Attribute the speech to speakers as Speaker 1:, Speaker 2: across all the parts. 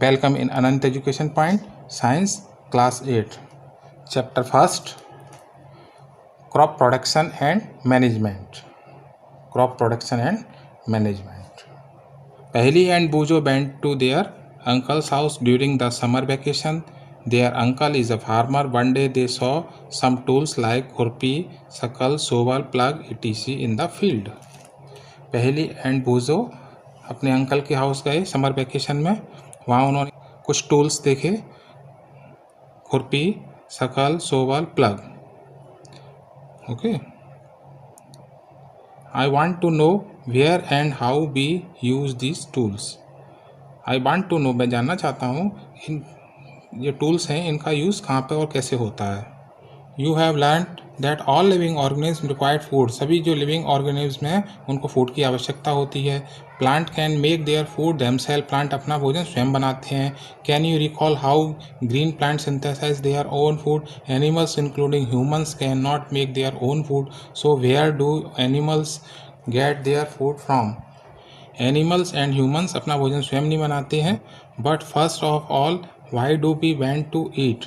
Speaker 1: Welcome in Anant Education Point, Science Class 8, Chapter 1st, Crop Production and Management. Crop Production and Management. Paheli and Bujo went to their uncle's house during the summer vacation. Their uncle is a farmer. One day they saw some tools like khurpi, sakal, shovel, plug, etc. in the field. पहली and बूजो अपने uncle के house गए summer vacation में. वहाँ उन्होंने कुछ tools देखे, खुरपी, sickle, shovel, plough. Okay. I want to know where and how we use this tools. I want to know, मैं जानना चाहता हूँ इन ये टूल्स हैं इनका यूज़ कहाँ पे और कैसे होता है. You have learn that all living organism required food. सभी जो लिविंग ऑर्गेनिज्म हैं उनको फूड की आवश्यकता होती है. Plant can make their food themself. Plant अपना भोजन स्वयं बनाते हैं. Can you recall how green plant synthesize their own food. Animals including humans can not make their own food. So where do animals get their food from. Animals and humans अपना भोजन स्वयं नहीं बनाते हैं. But first of all why do we want to eat.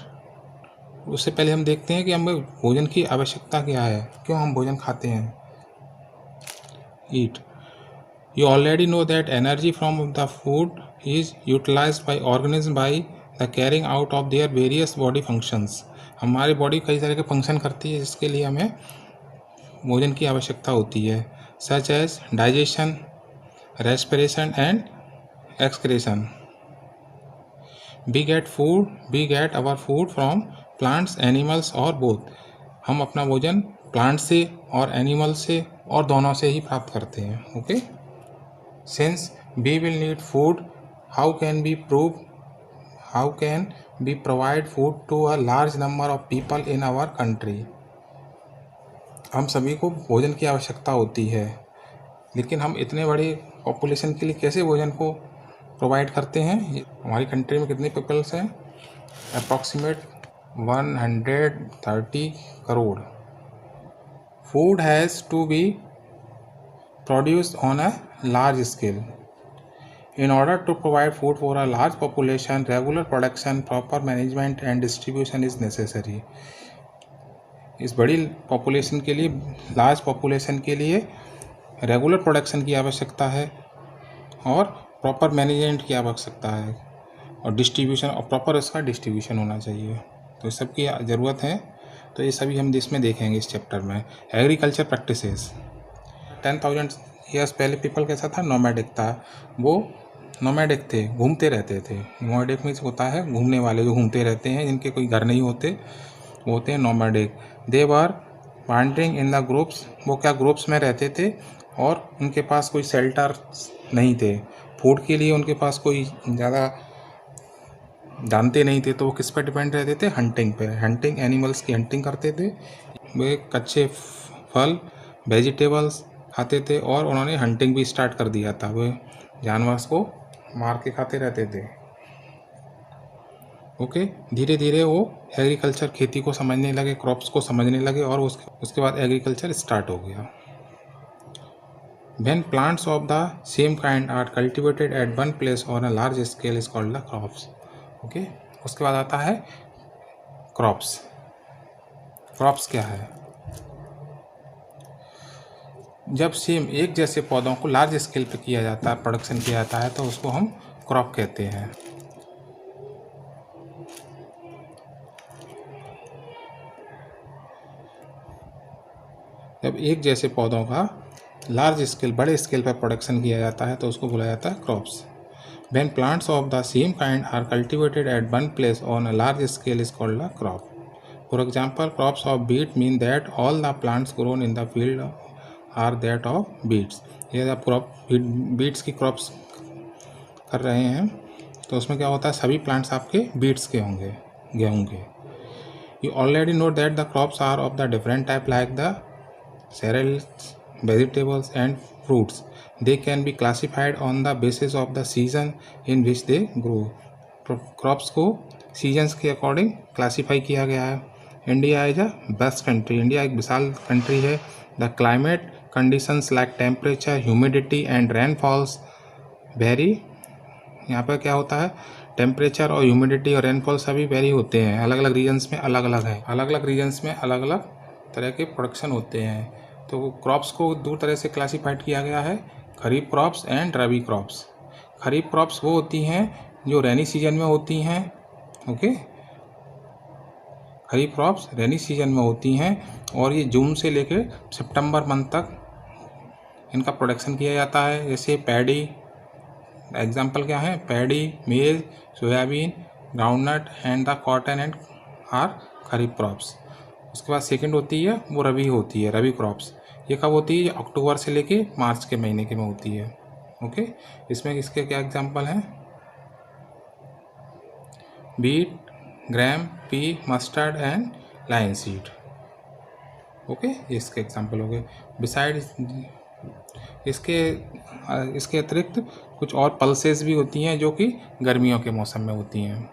Speaker 1: उससे पहले हम देखते हैं कि हमें भोजन की आवश्यकता क्या है, क्यों हम भोजन खाते हैं. Eat. You already know that energy from the food is utilised by organism by the carrying out of their various body functions. हमारी बॉडी कई तरह के फंक्शन करती है जिसके लिए हमें भोजन की आवश्यकता होती है. Such as digestion, respiration and excretion. We get our food from plants, animals और बोथ. हम अपना भोजन प्लांट से और एनिमल से और दोनों से ही प्राप्त करते हैं. Okay. Since we will need food, how can be provide food to a large number of people in our country. हम सभी को भोजन की आवश्यकता होती है, लेकिन हम इतने बड़े पॉपुलेशन के लिए कैसे भोजन को प्रोवाइड करते हैं. हमारी कंट्री में कितने पीपल्स हैं. Approximate 130 crore. Food has to be produced on a large scale. In order to provide food for a large population, regular production, proper management and distribution is necessary. इस बड़ी पॉपुलेशन के लिए, लार्ज पॉपुलेशन के लिए regular production की आवश्यकता है और प्रॉपर मैनेजमेंट की आवश्यकता है और डिस्ट्रीब्यूशन और प्रॉपर इसका डिस्ट्रीब्यूशन होना चाहिए. तो इस सब की ज़रूरत है. तो ये सभी हम इसमें देखेंगे इस चैप्टर में. Agriculture practices. 10,000 ईयर्स पहले पीपल कैसा था, नोमैडिक था. वो नोमैडिक थे, घूमते रहते थे. नोमैडिक मीन्स होता है घूमने वाले, जो घूमते रहते हैं, जिनके कोई घर नहीं होते, वो होते हैं nomadic. They were wandering in the groups. वो क्या ग्रुप्स में रहते थे और उनके पास कोई शेल्टर नहीं थे. फूड के लिए उनके पास कोई ज़्यादा जानते नहीं थे, तो वो किस पर डिपेंड रहते थे, हंटिंग पे. हंटिंग, एनिमल्स की हंटिंग करते थे. वे कच्चे फल, वेजिटेबल्स खाते थे और उन्होंने हंटिंग भी स्टार्ट कर दिया था. वे जानवर को मार के खाते रहते थे. ओके. धीरे धीरे वो एग्रीकल्चर, खेती को समझने लगे, क्रॉप्स को समझने लगे और उसके बाद एग्रीकल्चर स्टार्ट हो गया. When plants of the same kind are cultivated at one place on a large scale is called the crops. Okay. उसके बाद आता है क्रॉप्स. क्रॉप्स क्या है. जब सेम एक जैसे पौधों को लार्ज स्केल पे किया जाता है, प्रोडक्शन किया जाता है, तो उसको हम क्रॉप कहते हैं. जब एक जैसे पौधों का लार्ज स्केल, बड़े स्केल पर प्रोडक्शन किया जाता है तो उसको बोला जाता है crops. When plants of the same kind are cultivated at one place on a large scale is called a crop. For example, crops of beet mean that all the plants grown in the field are that of beets. यदि आप beats की crops कर रहे हैं तो उसमें क्या होता है, सभी प्लांट्स आपके बीट्स के होंगे, गेहूँ के. You already know that the crops are of the different type like the cereals, vegetables and fruits. They can be classified on the basis of the season in which they grow. Crops को seasons के according classify किया गया है. India is a best country. India एक विशाल country है. The climate conditions like temperature, humidity and rainfalls very यहाँ पर क्या होता है, टेम्परेचर और ह्यूमिडिटी और रेनफॉल सभी वेरी होते हैं, अलग अलग रीजन्स में अलग अलग है, अलग अलग रीजन्स में अलग अलग तरह के प्रोडक्शन होते हैं। तो क्रॉप्स को दो तरह से क्लासीफाइड किया गया है, kharif crops and rabi crops. Kharif crops वो होती हैं जो रेनी सीजन में होती हैं, okay. Kharif crops rainy season में होती हैं और ये जून से लेकर सितंबर मंथ तक इनका प्रोडक्शन किया जाता है। जैसे पैडी, एग्जाम्पल क्या है, paddy, maize, soyabean, groundnut and the cotton and are kharif crops. उसके बाद सेकंड होती है वो रबी होती है, रबी क्रॉप्स। ये कब होती है, ये अक्टूबर से लेके मार्च के महीने के में होती है, ओके। इसमें इसके क्या एग्जाम्पल हैं, wheat, gram, pea, mustard and linseed, okay. ये इसके एग्जाम्पल हो गए। बिसाइड इसके अतिरिक्त कुछ और पल्सेस भी होती हैं जो कि गर्मियों के मौसम में होती हैं।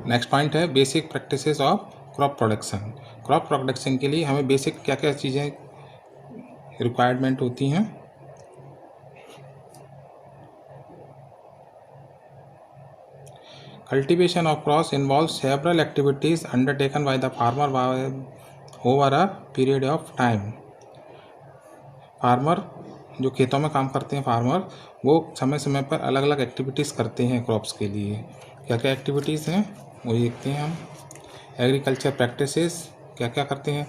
Speaker 1: नेक्स्ट पॉइंट है basic practices of crop production. Crop production के लिए हमें बेसिक क्या क्या चीज़ें रिक्वायरमेंट होती हैं। Cultivation of crops involves several activities undertaken by the farmer over a period of time. Farmer जो खेतों में काम करते हैं, फार्मर वो समय समय पर अलग अलग एक्टिविटीज़ करते हैं क्रॉप्स के लिए। क्या क्या एक्टिविटीज़ हैं वो देखते हैं हम। एग्रीकल्चर प्रैक्टिसेस क्या क्या करते हैं,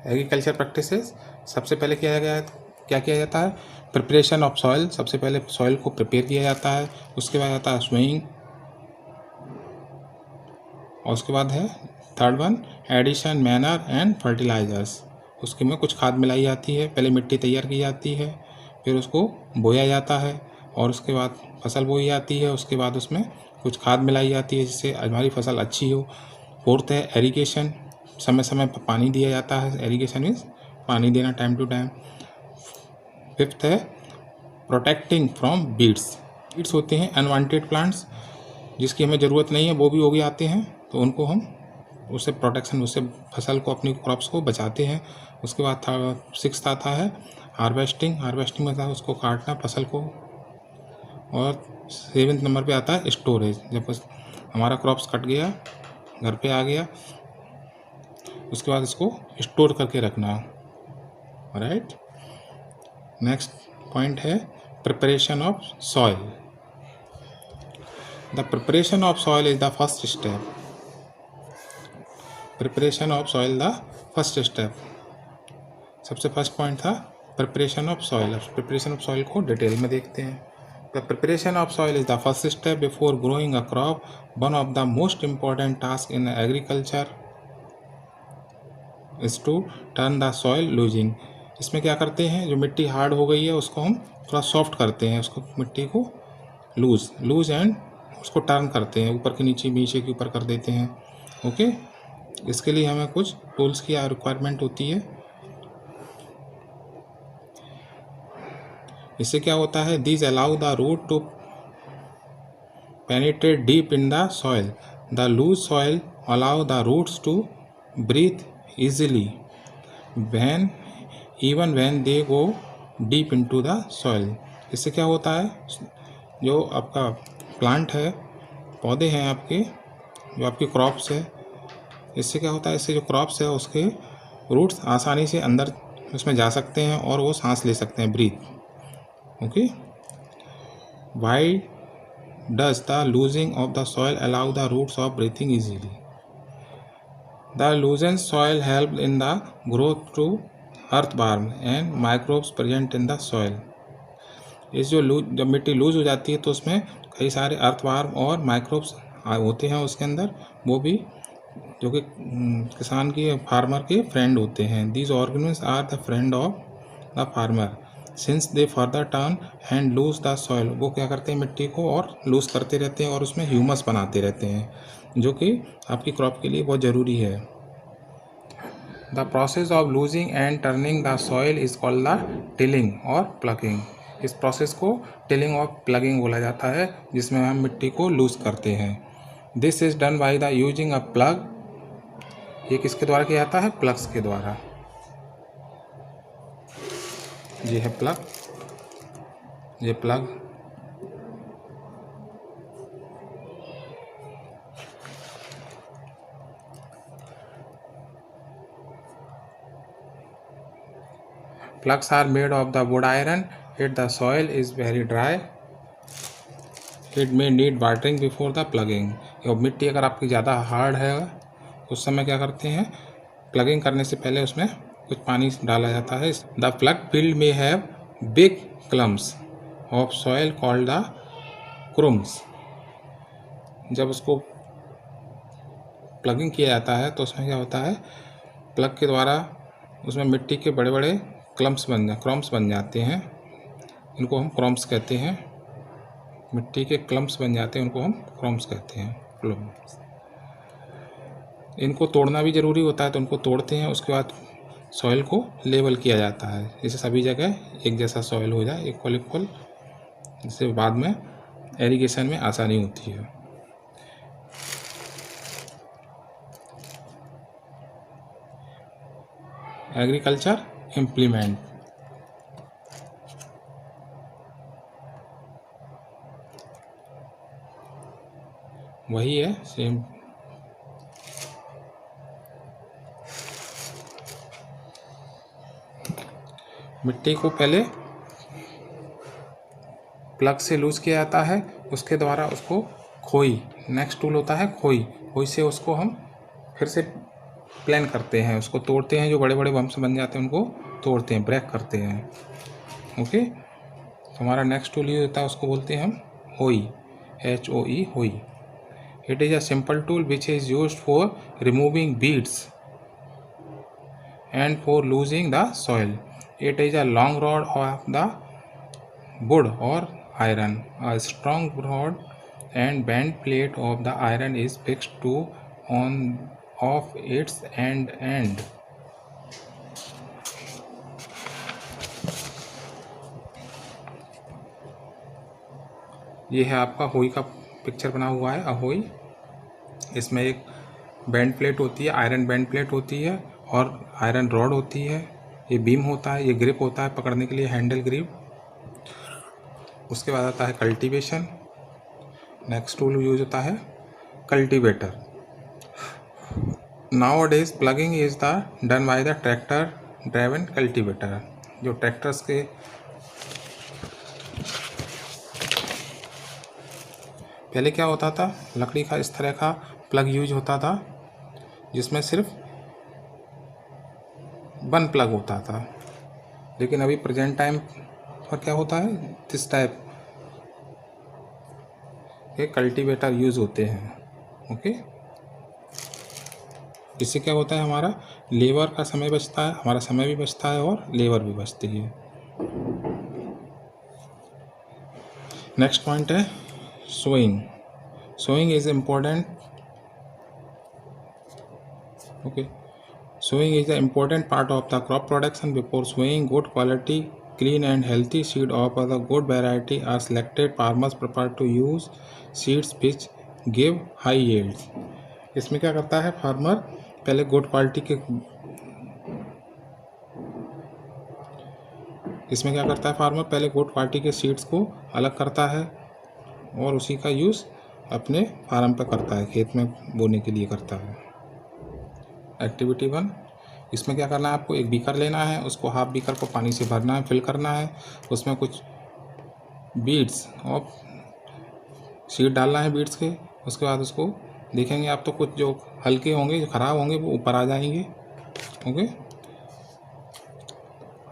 Speaker 1: एग्रीकल्चर प्रैक्टिसेस सबसे पहले क्या किया जाता है, प्रिपरेशन ऑफ सॉइल। सबसे पहले सॉइल को प्रिपेयर किया जाता है। उसके बाद आता है स्विंग, और उसके बाद है third one addition, manure and fertilisers. उसके में कुछ खाद मिलाई जाती है, पहले मिट्टी तैयार की जाती है, फिर उसको बोया जाता है और उसके बाद फसल बोई जाती है। उसके बाद उसमें कुछ खाद मिलाई जाती है जिससे हमारी फसल अच्छी हो। फोर्थ है एरीगेशन, समय समय पर पानी दिया जाता है। एरीगेशन मीन्स पानी देना टाइम टू टाइम। फिफ्थ है प्रोटेक्टिंग फ्रॉम बीड्स। बीड्स होते हैं अनवांटेड प्लांट्स जिसकी हमें ज़रूरत नहीं है, वो भी उग आते हैं, तो उनको हम उससे प्रोटेक्शन, उससे फसल को, अपनी क्रॉप्स को बचाते हैं। उसके बाद सिक्स्थ आता है हार्वेस्टिंग। हार्वेस्टिंग में उसको काटना फसल को। और सेवेंथ नंबर पे आता है स्टोरेज। जब हमारा क्रॉप्स कट गया, घर पे आ गया, उसके बाद इसको स्टोर करके रखना, राइट। नेक्स्ट पॉइंट है preparation of soil. The preparation of soil is the first step. Preparation of soil the first step. सबसे फर्स्ट पॉइंट था preparation of soil. Preparation of soil को डिटेल में देखते हैं। The preparation of soil is the first step before growing a crop. One of the most important task in agriculture is to turn the soil loosing. इसमें क्या करते हैं, जो मिट्टी हार्ड हो गई है उसको हम थोड़ा सॉफ्ट करते हैं, उसको मिट्टी को लूज एंड उसको टर्न करते हैं, ऊपर के नीचे, नीचे के ऊपर कर देते हैं, ओके। इसके लिए हमें कुछ टूल्स की रिक्वायरमेंट होती है। इससे क्या होता है, this allow the root to penetrate deep in the soil. The loose soil allow the roots to breathe easily even when they go deep into the soil। इससे क्या होता है, जो आपका प्लांट है, पौधे हैं आपके, जो आपकी क्रॉप्स है, इससे क्या होता है, इससे जो क्रॉप्स है उसके रूट्स आसानी से अंदर उसमें जा सकते हैं और वो सांस ले सकते हैं, breathe, okay. Why does the loosing of the soil allow the roots of breathing easily. The loosened soil helped in the growth to earthworm and microbes present in the soil। इस जब मिट्टी लूज हो जाती है तो उसमें कई सारे अर्थवार्म और माइक्रोब्स होते हैं उसके अंदर, वो भी जो कि किसान के, फार्मर के फ्रेंड होते हैं। These organisms are the friend of the farmer since they further turn and lose the soil। वो क्या करते हैं, मिट्टी को और लूज करते रहते हैं और उसमें ह्यूमस बनाते रहते हैं, जो कि आपकी क्रॉप के लिए बहुत ज़रूरी है। The process of losing and turning the soil is called the tilling और प्लगिंग। इस प्रोसेस को टिलिंग और प्लगिंग बोला जाता है, जिसमें हम मिट्टी को लूज करते हैं। This is done by the using a plug. ये किसके द्वारा किया जाता है? प्लग्स के द्वारा। ये है प्लग, ये plug. Plugs are made of the wood iron. If the soil is very dry, it may need watering before the plugging. और मिट्टी अगर आपकी ज़्यादा हार्ड है उस समय क्या करते हैं? प्लगिंग करने से पहले उसमें कुछ पानी डाला जाता है। द प्लग फील्ड में have big clumps of soil called the crumbs. जब उसको प्लगिंग किया जाता है तो उसमें क्या होता है? प्लग के द्वारा उसमें मिट्टी के बड़े बड़े क्रम्स बन जाते हैं। इनको हम क्रम्स कहते हैं। मिट्टी के क्लम्स बन जाते हैं, उनको हम क्रम्स कहते हैं। क्लम्स। इनको तोड़ना भी ज़रूरी होता है, तो उनको तोड़ते हैं। उसके बाद सॉइल को लेवल किया जाता है, जिससे सभी जगह एक जैसा सॉइल हो जाए, इक्वल, जिससे बाद में एरीगेशन में आसानी होती है। Agriculture implement. वही है सेम। मिट्टी को पहले प्लग से लूज किया जाता है, उसके द्वारा उसको खोई, नेक्स्ट टूल होता है खोई से उसको हम फिर से प्लान करते हैं, उसको तोड़ते हैं। जो बड़े बड़े बम्स बन जाते हैं उनको तोड़ते हैं, ब्रेक करते हैं। ओके, तो हमारा नेक्स्ट टूल ये होता है, उसको बोलते हैं हम होई, HOE, होई। It is a simple tool which is used for removing beads and for losing the soil. It is a long rod of the wood or iron. A strong rod and bent plate of the iron is fixed to on of its end. ये है आपका होई का picture बना हुआ है, अहोई। इसमें एक बेंड प्लेट होती है, आयरन बेंड प्लेट होती है और आयरन रॉड होती है। ये बीम होता है, ये ग्रिप होता है पकड़ने के लिए, हैंडल ग्रिप। उसके बाद आता है कल्टीवेशन। नेक्स्ट टूल यूज होता है cultivator. Now days plugging is the done by the tractor driven cultivator. जो ट्रैक्टर्स के पहले क्या होता था, लकड़ी का इस तरह का प्लग यूज होता था, जिसमें सिर्फ वन प्लग होता था। लेकिन अभी प्रेजेंट टाइम पर क्या होता है, दिस टाइप के कल्टीवेटर यूज़ होते हैं। ओके, इससे क्या होता है, हमारा लेबर का समय बचता है, हमारा समय भी बचता है और लेबर भी बचती है। नेक्स्ट पॉइंट है sowing. Sowing is important. Okay, sowing is the important part of the crop production. Before sowing, good quality, clean and healthy seed of the good variety are selected. Farmers prefer to use seeds which give high yields. इसमें क्या करता है farmer, पहले good quality के इसमें क्या करता है फार्मर, पहले गुड क्वालिटी के सीड्स को अलग करता है और उसी का यूज़ अपने फार्म पर करता है, खेत में बोने के लिए करता है। एक्टिविटी 1, इसमें क्या करना है, आपको एक बीकर लेना है, उसको हाफ बीकर को पानी से भरना है, फिल करना है, उसमें कुछ बीड्स और सीड डालना है बीड्स के। उसके बाद उसको देखेंगे आप, तो कुछ जो हल्के होंगे, जो ख़राब होंगे, वो ऊपर आ जाएंगे। Okay,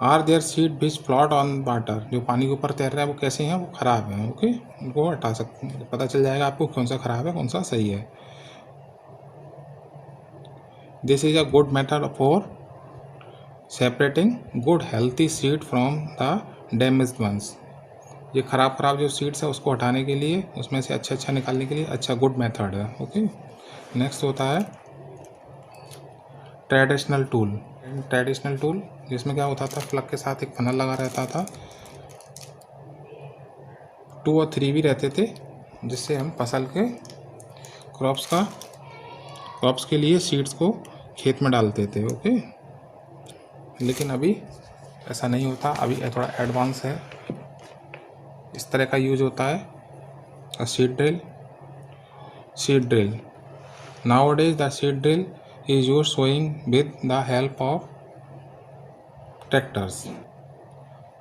Speaker 1: are there seed which float on water, जो पानी के ऊपर तैर रहा है वो कैसे हैं, वो ख़राब हैं। ओके, उनको हटा सकते हैं, पता चल जाएगा आपको कौन सा ख़राब है, कौन सा सही है। This is a good method for separating good healthy seed from the damaged ones. ये ख़राब जो सीड्स है उसको हटाने के लिए, उसमें से अच्छा निकालने के लिए अच्छा गुड मेथड है। ओके, नेक्स्ट होता है ट्रेडिशनल टूल। ट्रेडिशनल टूल जिसमें क्या होता था, प्लग के साथ एक फनल लगा रहता था, 2 और 3 भी रहते थे, जिससे हम फसल के क्रॉप्स के लिए सीड्स को खेत में डालते थे। ओके, लेकिन अभी ऐसा नहीं होता, अभी थोड़ा एडवांस है। इस तरह का यूज होता है seed drill. Nowadays the seed drill is used sowing with the help of tractors.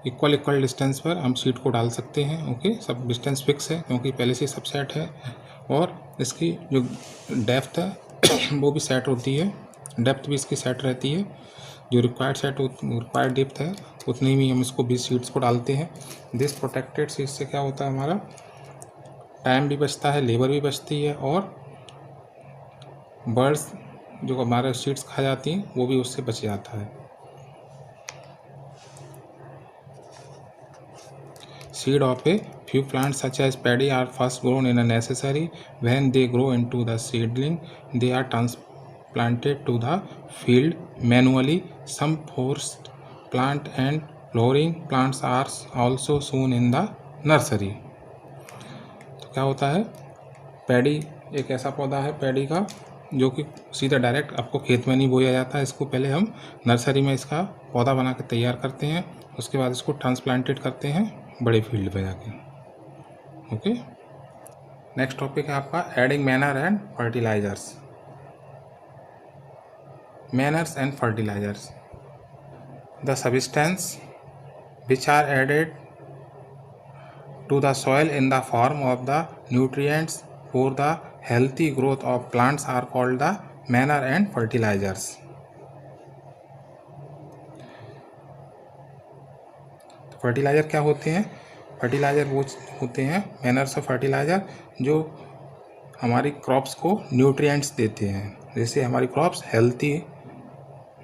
Speaker 1: Equal distance पर हम सीड को डाल सकते हैं। ओके, सब डिस्टेंस फिक्स है क्योंकि पहले से सब सेट है, और इसकी जो डेप्थ है वो भी सेट होती है, डेप्थ भी इसकी सेट रहती है। जो रिक्वायर्ड डेप्थ है उतनी में हम इसको 20 सीड्स को डालते हैं। दिस प्रोटेक्टेड सीड्स से क्या होता है, हमारा टाइम भी बचता है, लेबर भी बचती है, और बर्ड्स जो हमारे सीड्स खा जाती हैं वो भी उससे बच जाता है। Seed of a few plants such as paddy are first grown in a nursery. When they grow into the seedling, they are transplanted to the field manually. Some forest plant and flowering plants are also sown in the nursery. तो क्या होता है, paddy एक ऐसा पौधा है paddy का जो कि सीधा डायरेक्ट आपको खेत में नहीं बोया जाता है। इसको पहले हम नर्सरी में इसका पौधा बना के तैयार करते हैं, उसके बाद इसको ट्रांसप्लांटेड करते हैं बड़े फील्ड पे जाके। ओके, नेक्स्ट टॉपिक है आपका adding manure and fertilizers. Manures and fertilizers, the substance which are added to the soil in the form of the nutrients for the healthy growth of plants are called the manure and fertilizers. Fertilizer क्या होते हैं, fertiliser वो होते हैं manners of fertiliser जो हमारी crops को nutrients देते हैं, जिससे हमारी क्रॉप्स हेल्थी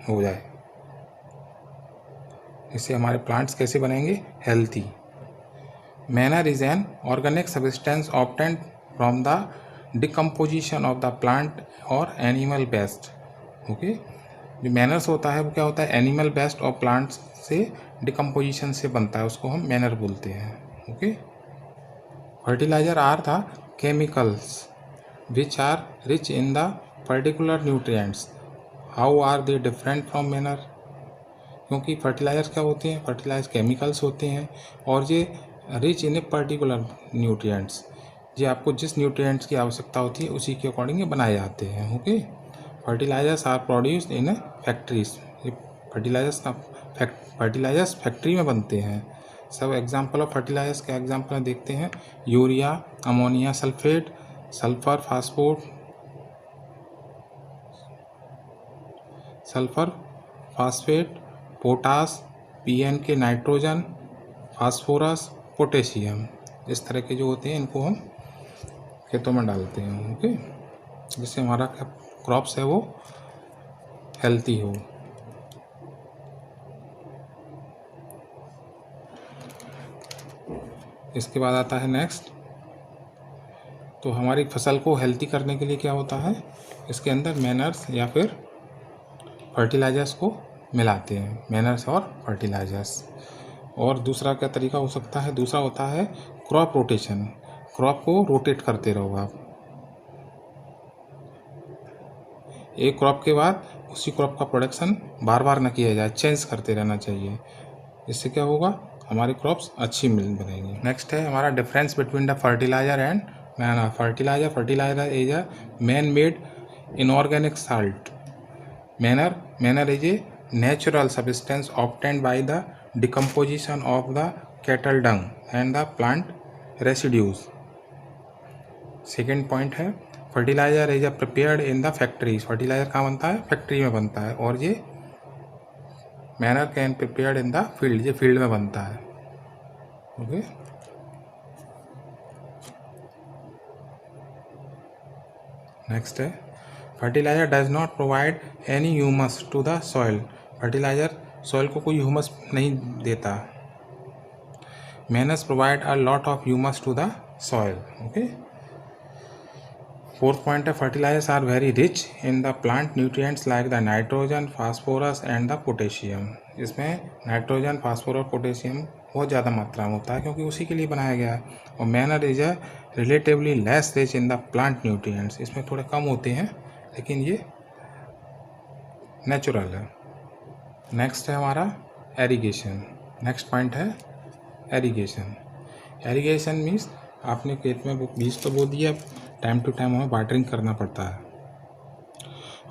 Speaker 1: हो जाए, इससे हमारे प्लांट्स कैसे बनेंगे, healthy. Manure is an organic substance obtained from the decomposition of the plant और एनिमल वेस्ट। ओके, जो मैनर्स होता है वो क्या होता है, एनिमल वेस्ट और प्लांट्स से डिकम्पोजिशन से बनता है, उसको हम मैनर बोलते हैं। Okay, fertilizer are the chemicals which are rich in the particular nutrients. How are they different from manure, क्योंकि फर्टिलाइजर क्या होते हैं, फर्टिलाइजर केमिकल्स होते हैं और ये rich in a particular nutrients, ये आपको जिस न्यूट्रिएंट्स की आवश्यकता होती है उसी के अकॉर्डिंग ये बनाए जाते हैं। Okay, fertilizers are produced in factories. ये फर्टिलाइजर्स फैक्ट्री में बनते हैं। सब एग्जांपल ऑफ फर्टिलाइजर्स के एग्जांपल देखते हैं, urea, ammonia sulphate, sulphur phosphate, potash, PNK nitrogen, phosphorus, potassium, इस तरह के जो होते हैं इनको हम खेतों में डालते हैं। ओके, जिससे हमारा क्रॉप्स है वो हेल्थी हो। इसके बाद आता है नेक्स्ट, तो हमारी फसल को हेल्थी करने के लिए क्या होता है, इसके अंदर मैनर्स या फिर फर्टिलाइजर्स को मिलाते हैं, मैनर्स और फर्टिलाइजर्स। और दूसरा क्या तरीका हो सकता है, दूसरा होता है क्रॉप रोटेशन। क्रॉप को रोटेट करते रहो आप, एक क्रॉप के बाद उसी क्रॉप का प्रोडक्शन बार बार न किया जाए, चेंज करते रहना चाहिए। इससे क्या होगा, हमारी क्रॉप्स अच्छी बनेंगी। नेक्स्ट है हमारा difference between the fertiliser and manure. Fertiliser is a man made inorganic salt. Manure is a natural substance obtained by the decomposition of the cattle dung and the plant residues. Second point है fertiliser is a prepared in the factories. Fertiliser कहाँ बनता है, factory में बनता है, और ये manure can prepared in the field, ये फील्ड में बनता है। ओके, नेक्स्ट है fertiliser does not provide any humus to the soil. Fertiliser soil को कोई ह्यूमस नहीं देता। Manures provide a lot of humus to the soil. Okay, fourth point है fertilisers are very rich in the plant nutrients like the nitrogen, phosphorus and the potassium. इसमें nitrogen, phosphorus और potassium बहुत ज़्यादा मात्रा में होता है क्योंकि उसी के लिए बनाया गया है। और manner is a relatively less rich in the plant nutrients, इसमें थोड़े कम होते हैं लेकिन ये नेचुरल है। नेक्स्ट है हमारा एरीगेशन। नेक्स्ट पॉइंट है एरीगेशन। एरीगेशन मीन्स आपने खेत में बीज तो बो दिया, टाइम टू टाइम हमें वाटरिंग करना पड़ता है।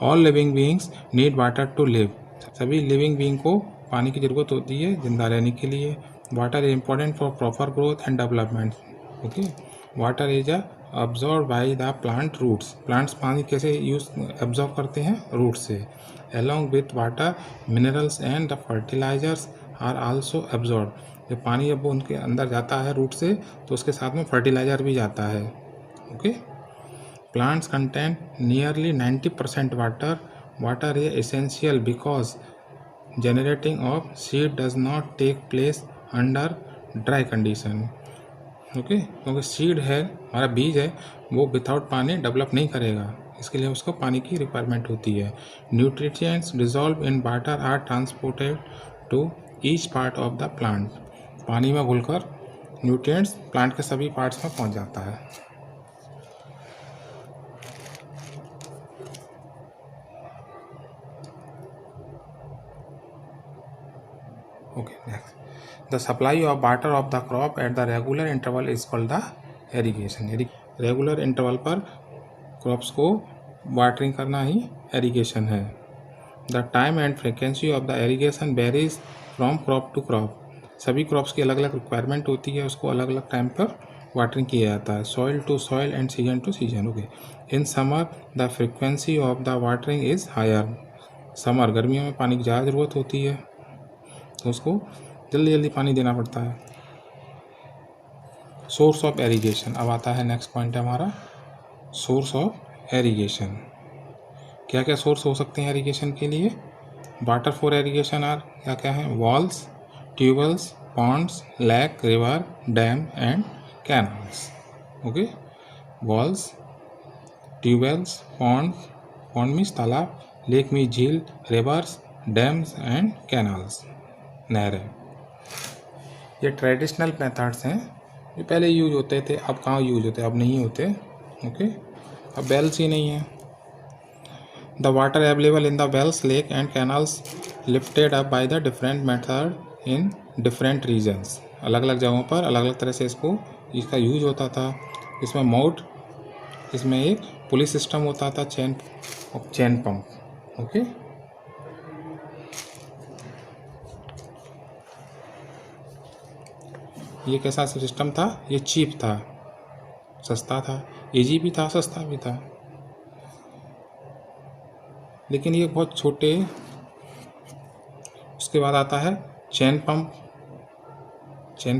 Speaker 1: All living beings need water to live, सभी लिविंग बीइंग को पानी की ज़रूरत होती है जिंदा रहने के लिए। Water is important for proper growth and development. Okay, water is absorb by the plant roots, plants पानी कैसे यूज एब्जॉर्ब करते हैं, रूट से। Along with water minerals and the fertilizers are also absorb, जब पानी जब वो उनके अंदर जाता है रूट से तो उसके साथ में फर्टिलाइजर भी जाता है। Okay, plants contain nearly 90% water. Water is essential because generating of seed does not take place under dry condition. Okay, क्योंकि सीड है, हमारा बीज है, वो विदाउट पानी डेवलप नहीं करेगा, इसके लिए उसको पानी की रिक्वायरमेंट होती है। Nutrients dissolve in water are transported to each part of the plant, पानी में घुलकर न्यूट्रिएंट्स प्लांट के सभी पार्ट्स में पहुंच जाता है। Okay, next. The supply of water of the crop at the regular interval is called the irrigation. Regular interval पर crops को वाटरिंग करना ही इरिगेशन है। The time and frequency of the irrigation varies from crop to crop, सभी crops की अलग अलग requirement होती है, उसको अलग अलग टाइम पर वाटरिंग किया जाता है। Soil to soil and season to season. Okay, in summer the frequency of the watering is higher, summer गर्मियों में पानी की ज़्यादा ज़रूरत होती है तो उसको जल्दी जल्दी पानी देना पड़ता है। सोर्स ऑफ एरीगेशन, अब आता है नेक्स्ट पॉइंट है हमारा सोर्स ऑफ एरीगेशन। क्या क्या सोर्स हो सकते हैं एरीगेशन के लिए? वाटर फॉर एरीगेशन आर क्या क्या है? Wells, tubewells, ponds, lake, river, dam and canals. Okay, wells, tubewells, ponds, pond means तालाब, लेक मीन्स झील, रिवर्स, डैम्स एंड कैनाल्स, नहरें। ये ट्रेडिशनल मेथड्स हैं, ये पहले यूज होते थे, अब कहाँ यूज होते, अब नहीं होते। ओके, अब वेल्स ही नहीं है। The water available in the wells, lake and canals lifted up by the different method in different regions, अलग अलग जगहों पर अलग अलग तरह से इसका यूज होता था। इसमें मोड, इसमें एक पुलिस सिस्टम होता था, चेन पंप। ओके, ये कैसा सिस्टम था? ये चीप था, सस्ता था, इजी भी था, सस्ता भी था, लेकिन ये बहुत छोटे। उसके बाद आता है चेन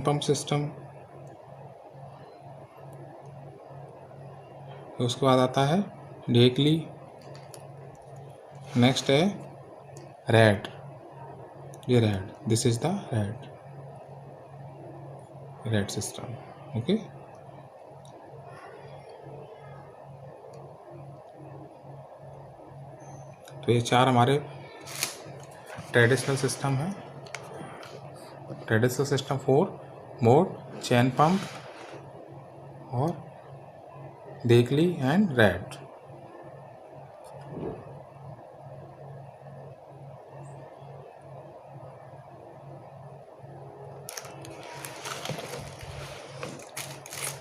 Speaker 1: पंप सिस्टम। उसके बाद आता है ढेकली। नेक्स्ट है रैड, ये red, this is the red system. Okay, तो ये चार हमारे ट्रेडिशनल सिस्टम है। Traditional system 4 mode, chain pump और ढेकली एंड रैड।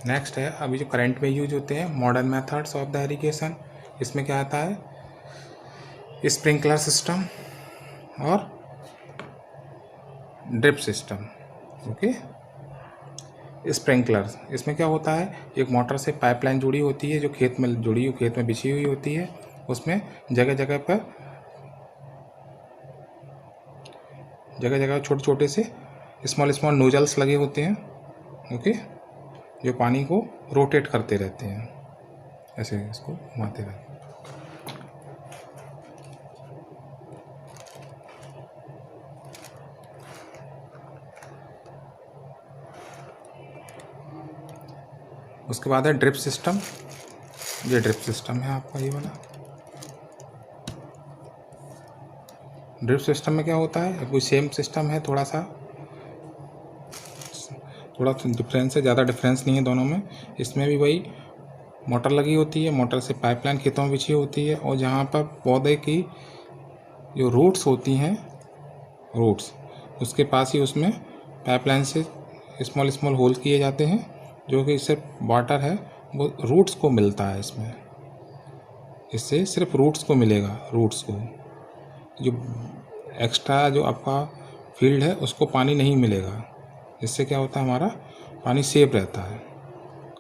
Speaker 1: नेक्स्ट है अभी जो करंट में यूज होते हैं modern methods of the irrigation. इसमें क्या आता है? स्प्रिंकलर सिस्टम और ड्रिप सिस्टम। ओके, स्प्रिंकलर, इसमें क्या होता है? एक मोटर से पाइपलाइन जुड़ी होती है जो खेत में जुड़ी हुई, खेत में बिछी हुई होती है। उसमें जगह जगह छोटे छोटे से स्मॉल नोजल्स लगे होते हैं। ओके, जो पानी को रोटेट करते रहते हैं, ऐसे इसको घुमाते रहते हैं। उसके बाद है ड्रिप सिस्टम। ये ड्रिप सिस्टम है आपका, ये वाला ड्रिप सिस्टम में क्या होता है? कोई सेम सिस्टम है, थोड़ा सा थोड़ा डिफरेंस है, ज़्यादा डिफरेंस नहीं है दोनों में। इसमें भी वही मोटर लगी होती है, मोटर से पाइपलाइन खेतों में बिछी होती है, और जहाँ पर पौधे की जो रूट्स होती हैं, रूट्स उसके पास ही उसमें पाइपलाइन से स्मॉल स्मॉल होल किए जाते हैं, जो कि इससे वाटर है वो रूट्स को मिलता है। इससे सिर्फ रूट्स को मिलेगा, रूट्स को। जो एक्स्ट्रा जो आपका फील्ड है उसको पानी नहीं मिलेगा। इससे क्या होता है, हमारा पानी सेफ रहता है,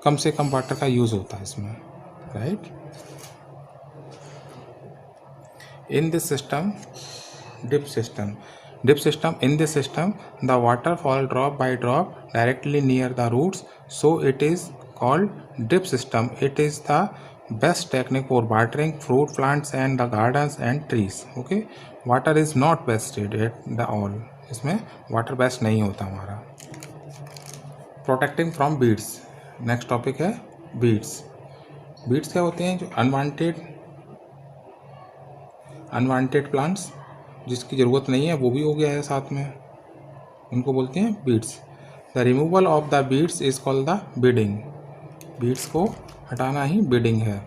Speaker 1: कम से कम वाटर का यूज़ होता है इसमें, right. In this system, drip system, in this system the water fall drop by drop directly near the roots, so it is called drip system. It is the best technique for watering fruit plants and the gardens and trees. Okay, water is not wasted at the all. इसमें water waste नहीं होता हमारा। Protecting from beads, next topic है beads. Beads क्या होते हैं, जो unwanted plants जिसकी ज़रूरत नहीं है वो भी हो गया है साथ में, उनको बोलते हैं weeds. The removal of the weeds is called the weeding. Weeds को हटाना ही बीडिंग है।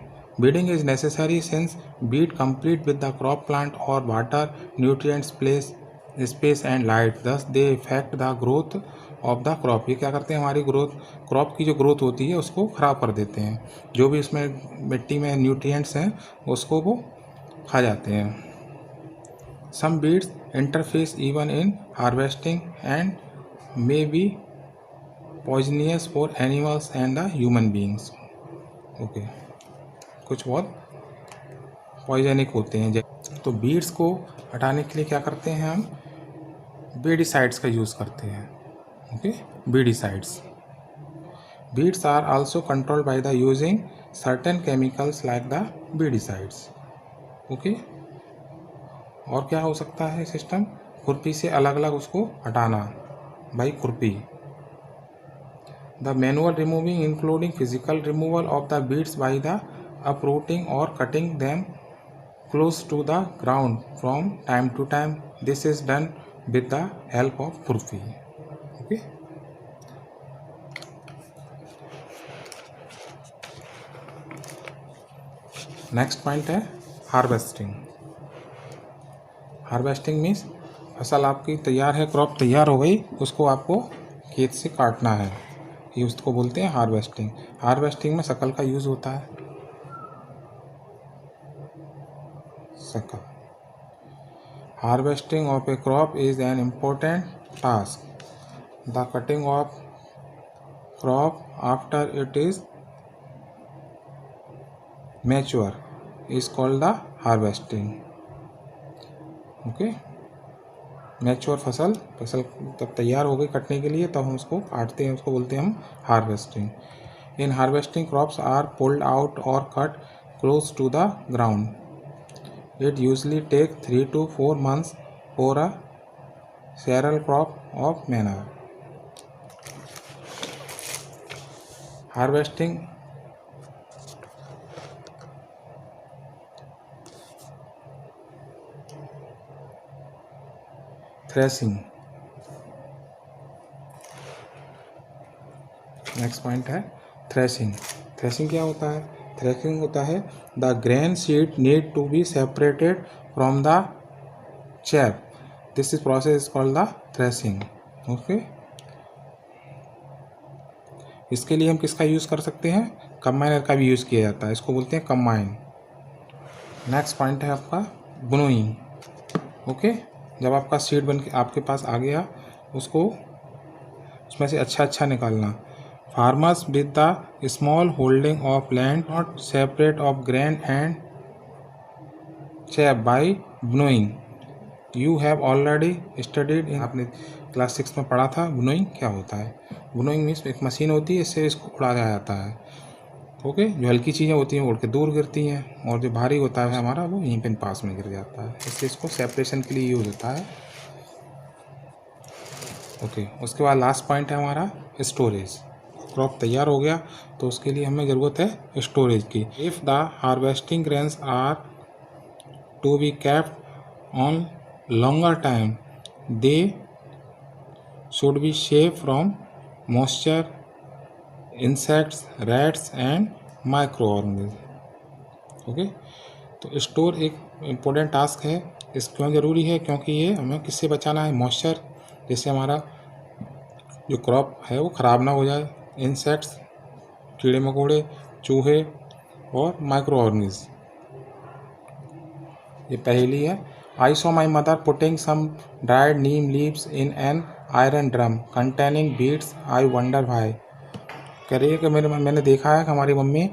Speaker 1: Weeding is necessary since weed compete with the crop plant और water, nutrients, place, space and light, thus they affect the growth of the crop. ये क्या करते हैं, हमारी क्रॉप की जो ग्रोथ होती है उसको ख़राब कर देते हैं। जो भी इसमें मिट्टी में न्यूट्रिएंट्स हैं उसको वो खा जाते हैं। Some beads interface even in harvesting and may be poisonous for animals and the human beings. Okay, कुछ बहुत पॉइजनिक होते हैं। तो बीड्स को हटाने के लिए क्या करते हैं हम, बीडिसाइड्स का यूज़ करते हैं। Okay, weedicides. Weeds are also controlled by the using certain chemicals like the weedicides. Okay, और क्या हो सकता है सिस्टम, खुरपी से अलग अलग उसको हटाना बाई खुरपी। The manual removing including physical removal of the weeds by the uprooting और cutting them close to the ground from time to time. This is done with the help of खुरपी। Okay, next point है harvesting. Harvesting means फसल आपकी तैयार है, crop तैयार हो गई, उसको आपको खेत से काटना है, ये उसको बोलते हैं हार्वेस्टिंग। हार्वेस्टिंग में शकल का यूज़ होता है, शकल। Harvesting of A crop is an important task. The cutting of crop after it is mature is called the harvesting. Okay, mature फसल तब तैयार हो गई कटने के लिए, तब हम उसको काटते हैं, उसको बोलते हैं हम harvesting. In harvesting crops are pulled out और cut close to the ground. It usually take 3 to 4 months for a cereal crop of manure. Harvesting threshing, next point है थ्रेसिंग। थ्रेसिंग क्या होता है, थ्रेसिंग होता है the grain seed need to be separated from the chaff. This is process is called the threshing. Okay, इसके लिए हम किसका यूज़ कर सकते हैं, कंबाइनर का भी यूज़ किया जाता है, इसको बोलते हैं कंबाइन। नेक्स्ट पॉइंट है आपका विनोइंग। ओके, जब आपका सीड बन के आपके पास आ गया, उसको उसमें से अच्छा निकालना। Farmers with the small holding of land not separate of grain and chap by winnowing. You have already studied in, आपने क्लास 6 में पढ़ा था विनोइंग क्या होता है। विनोइंग मीन्स एक मशीन होती है, इससे इसको उड़ाया जाता है। ओके, जो हल्की चीज़ें होती हैं उड़ के दूर गिरती हैं, और जो भारी होता है हमारा वो यहीं पे पास में गिर जाता है, इससे इसको सेपरेशन के लिए यूज़ होता है। ओके, उसके बाद लास्ट पॉइंट है हमारा स्टोरेज। क्रॉप तैयार हो गया तो उसके लिए हमें ज़रूरत है स्टोरेज की। If the harvesting grains are to be kept on longer time, they should be safe from moisture, insects, rats and micro organism. Okay, तो स्टोर एक इम्पोर्टेंट टास्क है। इस क्यों ज़रूरी है? क्योंकि ये हमें किससे बचाना है? मॉइस्चर, जिससे हमारा जो क्रॉप है वो ख़राब ना हो जाए, इंसेक्ट्स, कीड़े मकोड़े, चूहे, और माइक्रो ऑर्गेनिज्म। ये पहली है। I saw my mother putting some dried neem leaves in an iron drum containing beads, I wonder why. कह रही है कि मैंने देखा है कि हमारी मम्मी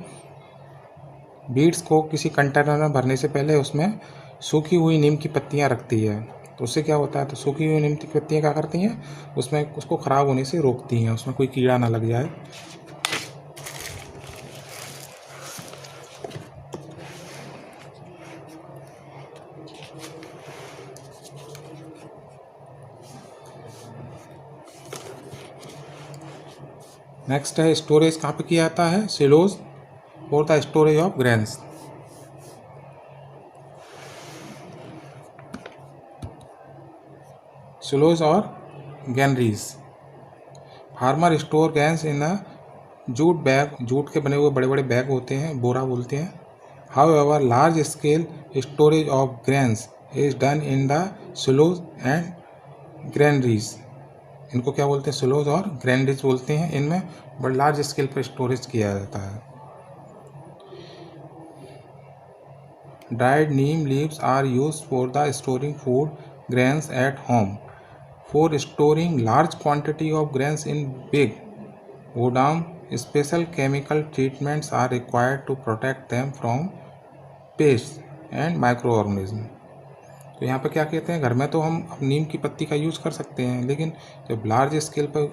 Speaker 1: बीड्स को किसी कंटेनर में भरने से पहले उसमें सूखी हुई नीम की पत्तियां रखती है। तो उससे क्या होता है? तो सूखी हुई नीम की पत्तियां क्या करती हैं? उसमें उसको ख़राब होने से रोकती हैं, उसमें कोई कीड़ा ना लग जाए। नेक्स्ट है स्टोरेज। कहाँ पे किया जाता है? Silos for the storage of grains. Silos और granaries. Farmer store grains in a jute bag. Jute के बने हुए बड़े बड़े बैग होते हैं, बोरा बोलते हैं। However large scale storage of grains is done in the silos and granaries. इनको क्या बोलते हैं? सिलोज और ग्रेनरीज बोलते हैं। इनमें बड़े लार्ज स्केल पर स्टोरेज किया जाता है। Dried neem leaves are use for the storing food grains at home. For storing large quantity of grains in big godown special chemical treatments are required to protect them from pest and micro organism. तो यहाँ पर क्या कहते हैं? घर में तो हम नीम की पत्ती का यूज़ कर सकते हैं, लेकिन जब लार्ज स्केल पर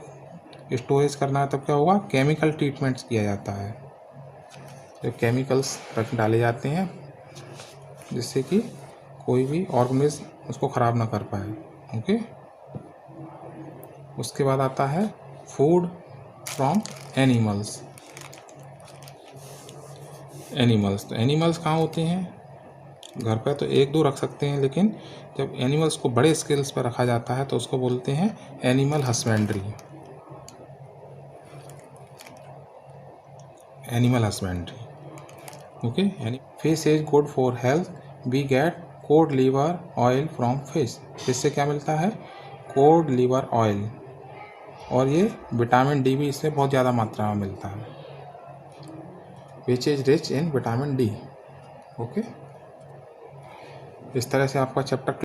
Speaker 1: स्टोरेज करना है तब क्या होगा? केमिकल ट्रीटमेंट्स किया जाता है। जो केमिकल्स रख डाले जाते हैं जिससे कि कोई भी ऑर्गेनिज्म उसको ख़राब ना कर पाए। ओके, उसके बाद आता है फूड फ्रॉम एनिमल्स। एनिमल्स, तो एनिमल्स कहाँ होते हैं? घर पर तो एक दो रख सकते हैं, लेकिन जब एनिमल्स को बड़े स्केल्स पर रखा जाता है तो उसको बोलते हैं animal husbandry. Animal husbandry. Okay, fish is good for health. We get cod liver oil from fish. Fish से क्या मिलता है? कोड लीवर ऑयल, और ये विटामिन डी भी इसमें बहुत ज़्यादा मात्रा में मिलता है, which is rich in vitamin D. Okay, इस तरह से आपका चैप्टर